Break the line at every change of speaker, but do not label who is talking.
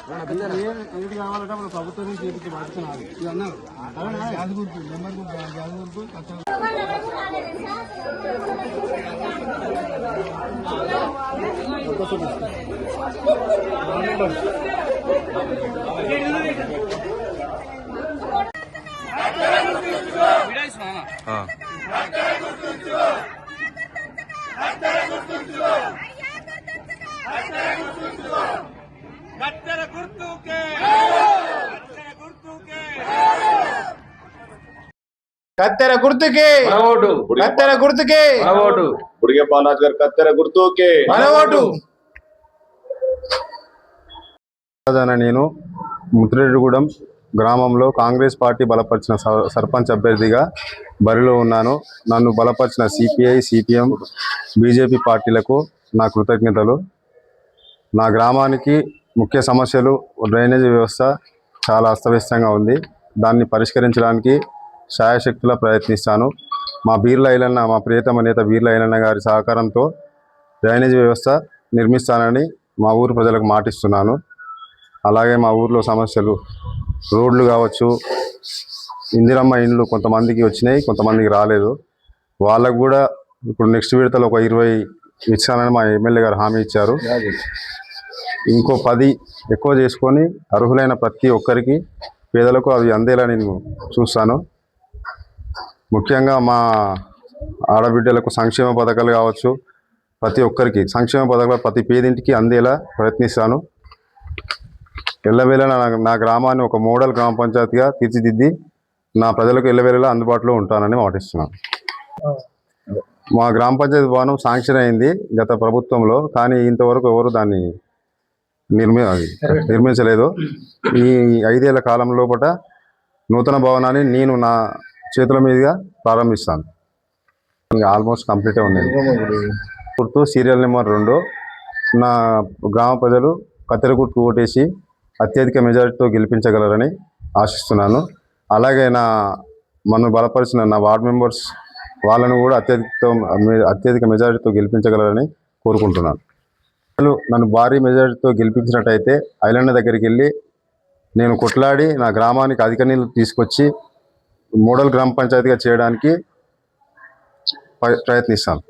కావాలంటే మన ప్రభుత్వం నుంచి చేపించి పడుతున్నారు గ్యాస్ గుర్తు నెంబర్ గ్యాస్ గుర్తు
కత్తెర గుర్తుకే
ఓటు,
కత్తెర గుర్తుకే
ఓటు,
బుడిగే బాలరాజు గారు కత్తెర గుర్తుకే
మన ఓటు.
నేను ముత్తిరెడ్డిగూడెం గ్రామంలో కాంగ్రెస్ పార్టీ బలపరిచిన సర్పంచ్ అభ్యర్థిగా బరిలో ఉన్నాను. నన్ను బలపరిచిన సిపిఐ, సిపిఎం, బీజేపీ పార్టీలకు నా కృతజ్ఞతలు. నా గ్రామానికి ముఖ్య సమస్యలు డ్రైనేజీ వ్యవస్థ చాలా అస్తవ్యస్తంగా ఉంది. దాన్ని పరిష్కరించడానికి శాయశక్తులా ప్రయత్నిస్తాను. మా ప్రియతమ నేత బీర్ల ఐలన్న గారి సహకారంతో డ్రైనేజీ వ్యవస్థ నిర్మిస్తానని మా ఊరు ప్రజలకు మాటిస్తున్నాను. అలాగే మా ఊర్లో సమస్యలు రోడ్లు కావచ్చు, ఇందిరమ్మ ఇండ్లు కొంతమందికి వచ్చినాయి, కొంతమందికి రాలేదు. వాళ్ళకు కూడా ఇప్పుడు నెక్స్ట్ విడతలో ఒక 20 ఇచ్చానని మా ఎమ్మెల్యే గారు హామీ ఇచ్చారు. ఇంకో 10 ఎక్కువ చేసుకొని అర్హులైన ప్రతి ఒక్కరికి పేదలకు అవి అందేలా నేను చూస్తాను. ముఖ్యంగా మా ఆడబిడ్డలకు సంక్షేమ పథకాలు కావచ్చు, ప్రతి ఒక్కరికి సంక్షేమ పథకాలు ప్రతి పేదింటికి అందేలా ప్రయత్నిస్తాను. ఎల్లవేళలా నా గ్రామాన్ని ఒక మోడల్ గ్రామ పంచాయతీగా తీర్చిదిద్ది నా ప్రజలకు ఎల్లవేళలా అందుబాటులో ఉంటానని మాటిస్తున్నాను. మా గ్రామ పంచాయతీ భవనం శాంక్షన్ అయింది గత ప్రభుత్వంలో, కానీ ఇంతవరకు ఎవరు దాన్ని నిర్మించలేదు. ఈ 5 ఏళ్ల కాలం లోపల నూతన భవనాన్ని నేను నా చేతుల మీదుగా ప్రారంభిస్తాను. ఇంకా ఆల్మోస్ట్ కంప్లీట్ ఉన్నాయి. గుర్తు సీరియల్ నెంబర్ 2. నా గ్రామ ప్రజలు కత్తెర గుర్తు ఓటేసి అత్యధిక మెజారిటీతో గెలిపించగలరని ఆశిస్తున్నాను. అలాగే నన్ను బలపరిచిన నా వార్డ్ మెంబర్స్ వాళ్ళను కూడా అత్యధిక మెజారిటీతో గెలిపించగలరని కోరుకుంటున్నాను. నన్ను భారీ మెజారిటీతో గెలిపించినట్టయితే ఐలన్న దగ్గరికి వెళ్ళి నేను కొట్లాడి నా గ్రామానికి అధిక నీళ్ళు తీసుకొచ్చి మోడల్ గ్రామ పంచాయతీగా చేయడానికి ప్రయత్నిస్తాను.